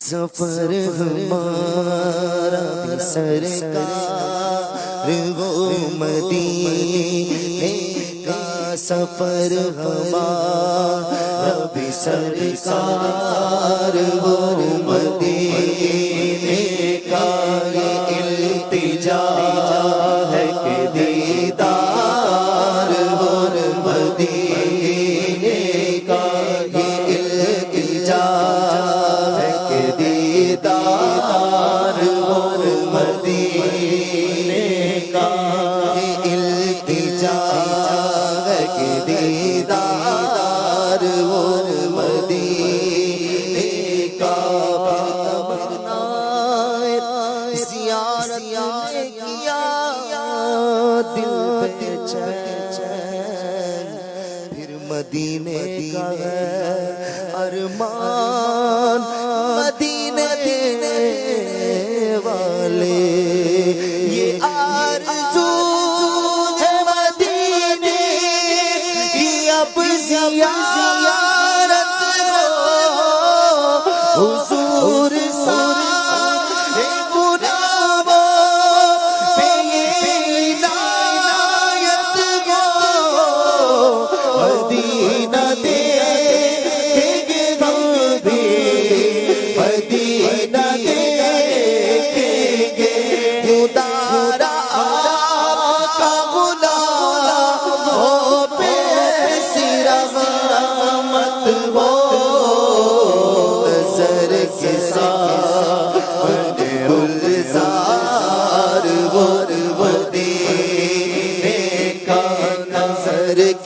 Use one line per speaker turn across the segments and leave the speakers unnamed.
سفر ہمارا بھی سرکار وہ مدینے کا سفر ہمارا بھی سرکار وہ مدینے کا یہ التجا ہے کہ دیدار ہو مدینے کا یہ التجا ہے کہ دیدار ہو مدینے کا یہ التجا ہے کہ دیدار ہو مدینے کا زیارت نے کیا دل پہ چین پھر مدینے کا ہے ارمان مدینے والے یہ آرزو ہے مدینے کی اب زیارت ہو حضور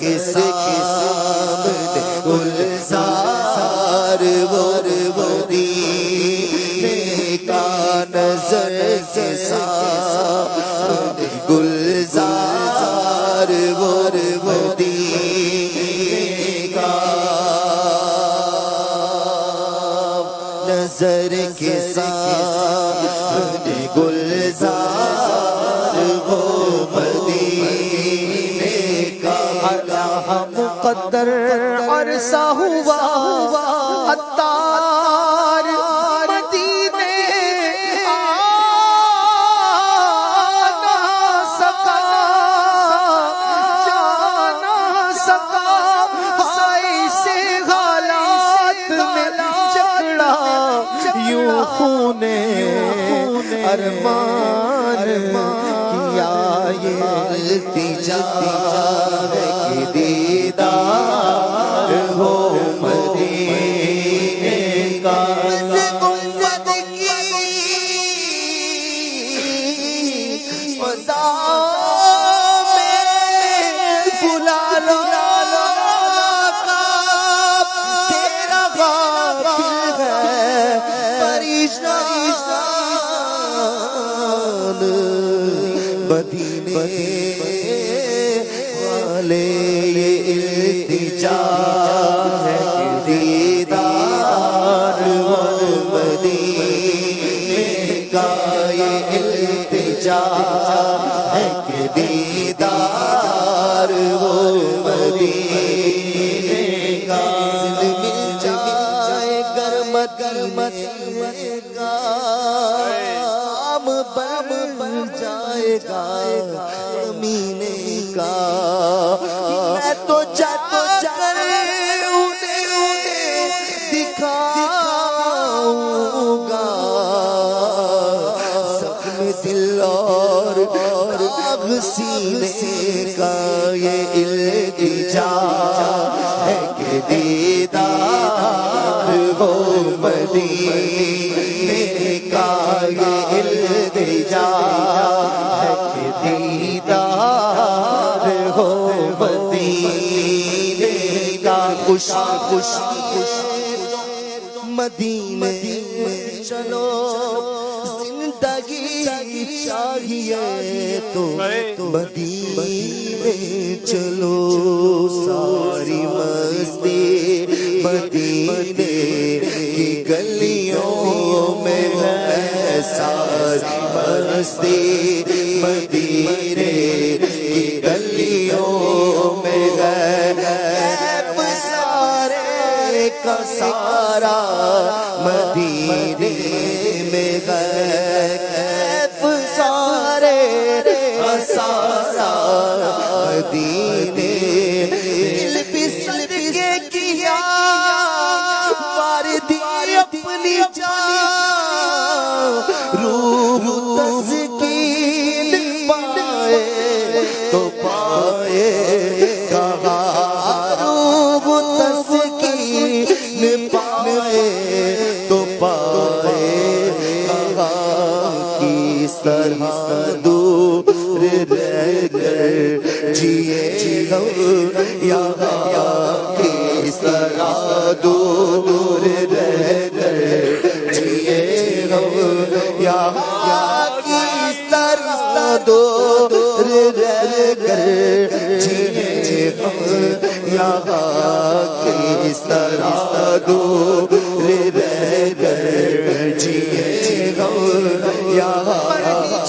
کس سامنے گلزار ور مدینے کا نظر کے سامنے گلزار ور مدینے کا نظر کے سامنے گلزار وہ مدینے کا مقدر عرصہ ہوا عطار مدینے آ نہ سکا جا نہ سکا ایسے حالات میں جھگڑا یوں خون ارمان کیا یہ التجا ہے کہ دیدار ہو مدینے کا امت کی فضا میں بلا لو تیرا غافل ہے پریشان مدینے والے یہ التجا ہے کہ دیدار ہو مدینے کا یہ التجا ہے کہ دیدار ہو مدینے کا مل جائے گرمت کا بم بن جائے گا زمینے کا میں تو جاتا کر انہیں دکھاؤں گا زخم دل اور داغ سینے کا یہ التجا ہے کہ دیدار ہو مدینے کا یہ التجا ہے کہ دیدار ہو مدینے کا خوش مدینے چلو زندگی چاہیے تو مدینے چلو ساری مستی مدینے کی گلیوں میں ہے ساری مستی مدینے کی گلیوں میں ہے سارے کا کا سارا مدینے میں غیب سارے کا سارا مدینے دل پسل کے کیا واردی اپنی جان روح تسکین پائے تو پائے کہاں روح تسکین پائے تو پائے کہاں کس طرح دور رہ کر جیے ہم یہاں کس طرح دور رہ کر جیے ہم یہاں کس طرح دور رہ کر جیے ہم یہاں کس طرح دور رہ کر جیے ہم یہاں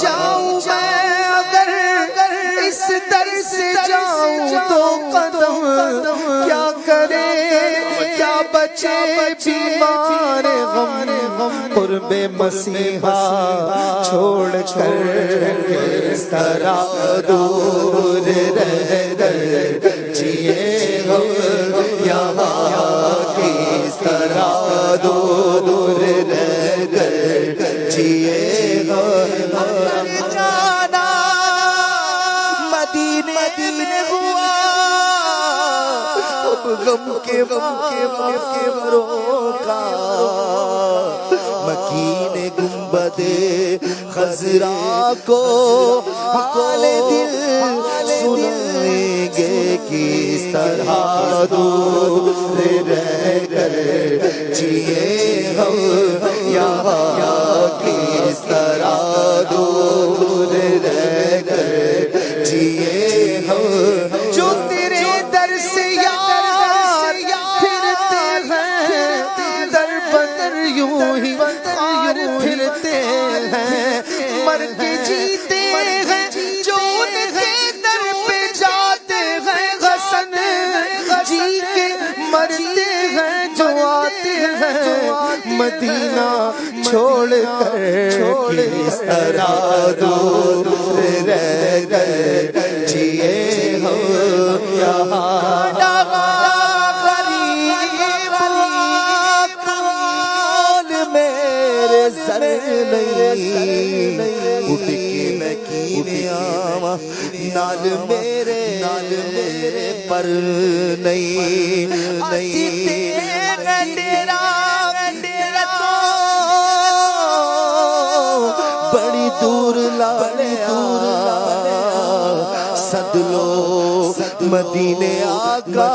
جاؤں میں اگر اس در سے جاؤں تو قدم کیا کرے کیا بچے بیمار غم قرب مسیحا چھوڑ کر کس طرح دور رہ کر جیے ہم یہاں کس طرح دور رہ کر جیے ہم جانا مدینے میں ہوا اب غم کے روکا
مکین گنبد خضرا کو حال دل سنائیں گے کس طرح دور رہ کر جیے ہم یہاں کس طرح دور رہ کر جیے ہم
جو تیرے در سے یار پھرتے ہیں در بدر یوں ہی خار پھرتے ہیں مر کے جیتے ہیں جو ان کے در پہ جاتے ہیں حسن جی کے مرتے ہیں جو آتے ہیں مدینہ چھوڑ کر
کس طرح دور رہ کر جیے ہم یہاں میرے سر نہیں اٹھ کے نکین آما نال میرے پر نہیں بڑی دور لالیا سد لو مدینے آقا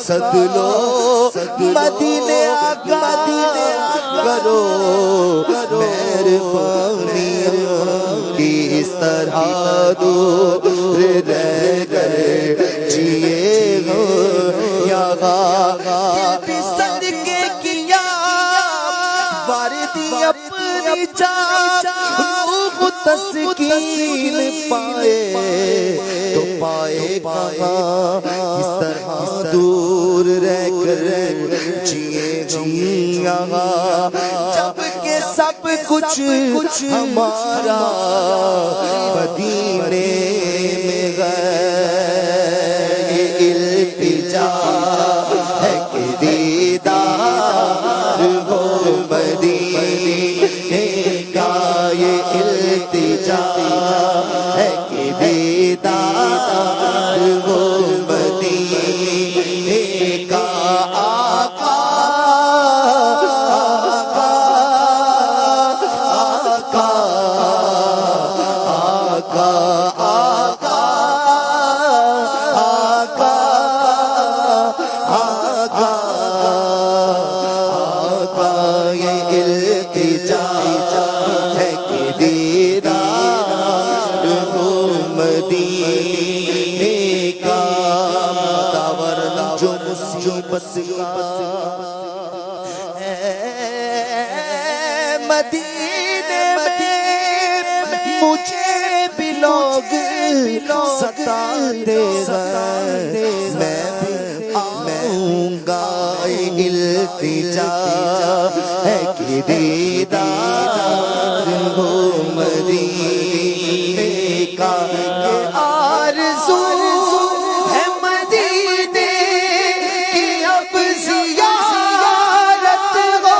سد لو مدینے آقا کرو مہربانی کس طرح دور رہ کر جیے ہو یہاں پسند کے کیا واردی اپنی جان روح تسکین پائے تو پائے کہاں کس طرح دور رہ کر جیے ہم یہاں جب کہ سب کچھ ہمارا مدینے میں گئے التجا ہے کہ دیدار ہو مدینے کا یہ التجا ہے کہ دیدار ہو مدینے کا آقا مدینے میں مجھے بھی لوگ ستاتے ہیں میں بھی آؤں گا التجا ہے کہ دیدار ہو مدینے کا
آرزو ہے مدینے کی اب زیارت ہو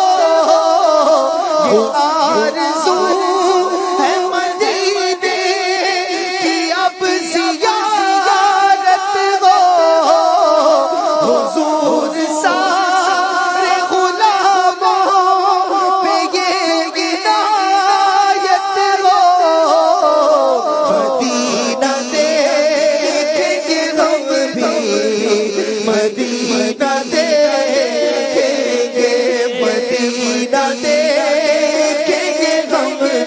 آرزو ہے مدینے کی اب زیارت ہو حضور سارے غلاموں پہ یہ عنایت ہو
مدینہ دیکھیں گے ہم بھی مدینہ دیکھیں گے مدینہ دیکھیں گے ہم بھی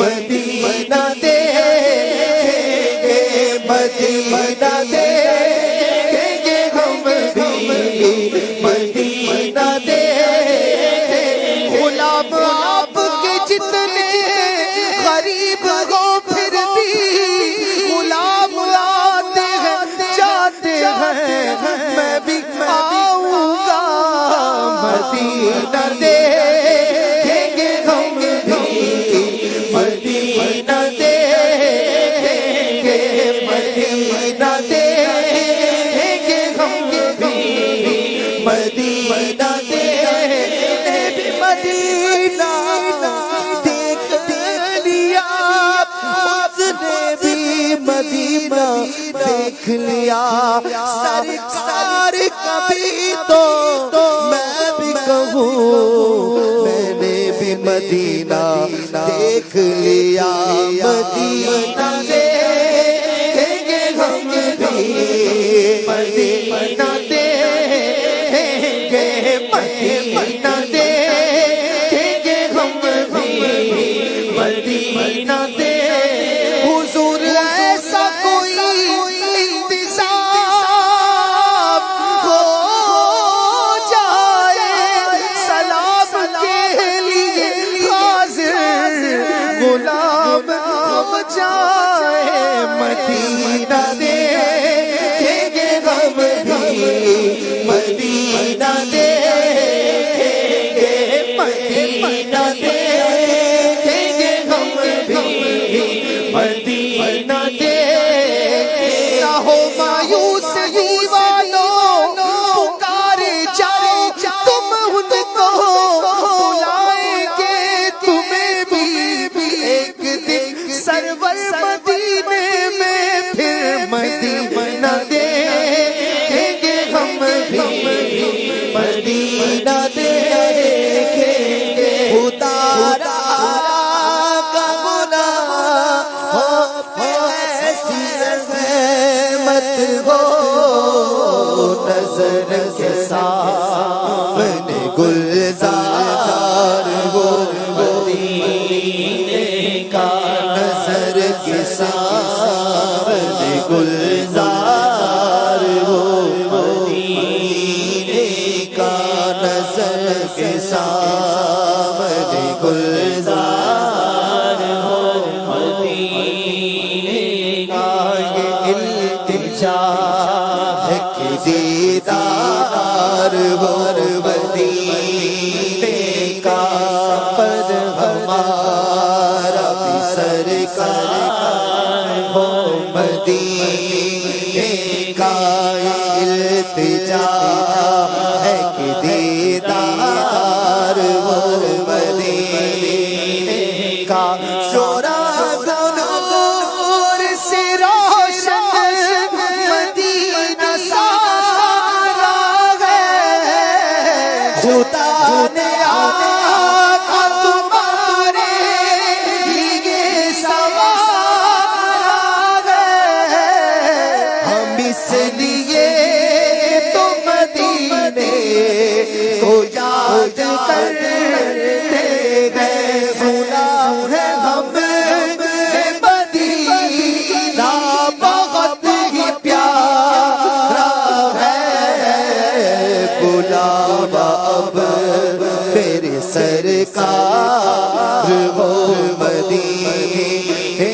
مدینہ دیکھیں گے مدینہ دیکھیں گے ہم بھی مدینہ دیکھیں گے
غلام آپ کے جتنے غریب ہو پھر بھی غلام آتے ہیں جاتے ہیں میں بھی آؤں گا
مدینہ دیکھیں گے ہم بھی مدینہ دیکھیں گے مدینہ دیکھیں گے ہم بھی مدینہ دیکھیں مدینہ دیکھ لیا اس نے بھی مدینہ دیکھ لیا سرکار کبھی تو میں بھی کہوں میں نے بھی مدینہ دیکھ لیا مدینہ دیکھیں گے ہم بھی مدینہ دیکھیں گے مدینہ دیکھیں گے ہم بھی مدینہ دیکھیں
حضور ایسا کوئی انتظام ہو جائے سلام کے لیے حاضر غلام ہم جائے
مدینہ دیکھیں گے ہم بھی مدینہ دیکھیں گے مدینہ دیکھیں گے ہم بھی مدینہ دیکھیں
نہ ہو مایوس دیوانوں پکارے جاؤ تم ان کو بلائیں گے تمہیں بھی ایک دن سرور مدینے میں پھر
مدینہ دیکھیں گے ہم بھی مدینہ دیکھیں گے خدا کا گناہ ہو ایسی رحمت ہو نظر کے سامنے گلزار ہو مدینے کا نظر کے سامنے گلزار ہو مدینے کا نظر کے سامنے گلزار ہو مدینے کا یہ التجا ہے کہ دیدار ہو مدینے کا پر ہمارا بھی سرکار ہو مدینے کا التجا ہے کہ دیدار ہو مدینے کا شورا
نور سے روشن مدینہ سارا ہے
خدا نے
آقا تمہارے لیے سوارا ہے
ہم اس لیے تو مدینے کو یاد کرتے گئے سنا ہے ہم مدینہ بہت ہی پیارا ہے بلاوا اب میرے سرکار ہو مدینے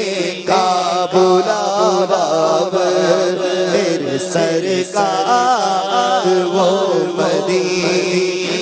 کا بلاوا اب میرے سرکار وہ مدینے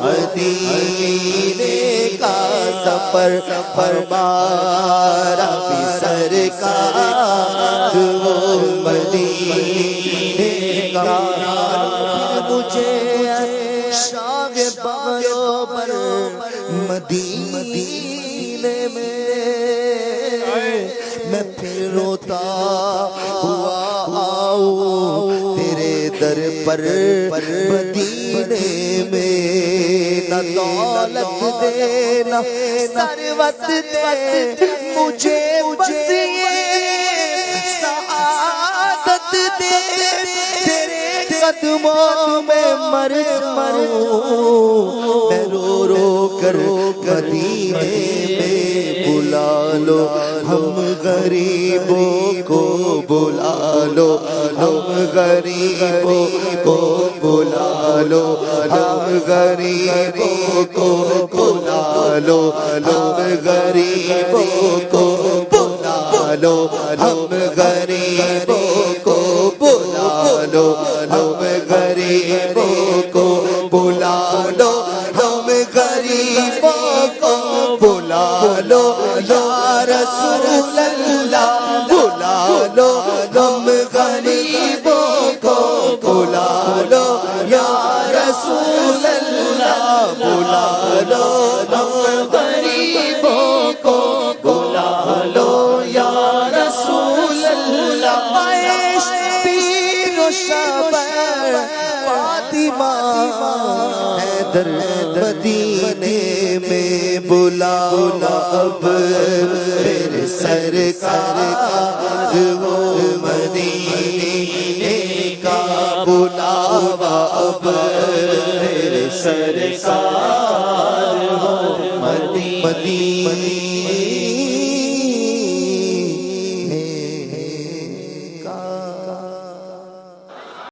مدینے کا سفر ہمارا بھی سرکار وہ مدینے کا مجھے شاغ بروبر مدینے میں پھر روتا ہوا آؤں تیرے در پر مدینے میں نہ دولت دے نہ ثروت دے مجھے بس یہ سعادت دے تیرے قدموں میں مر جاؤں میں رو رو کر مدینے میں بلا لو ہم غریبوں کو بلا لو ہم غریبوں کو بلا لو ہم غریبوں کو بلا لو ہم غریبوں کو بلا لو ہم غریبوں کو بلا لو ہم غریبوں کو بلا لو ہم غریبوں کو بلا لو یا رسول اللہ بلا لو ہم غریبوں کو بلا لو یا رسول اللہ بلا لو ہم غریبوں کو بلا لو یا رسول اللہ عائش پیر و شبر فاطمہ حیدر مدینے میں بلانا اب میرے سرکار وہ مدینے کا بلاوا اب میرے سرکار وہ مدینے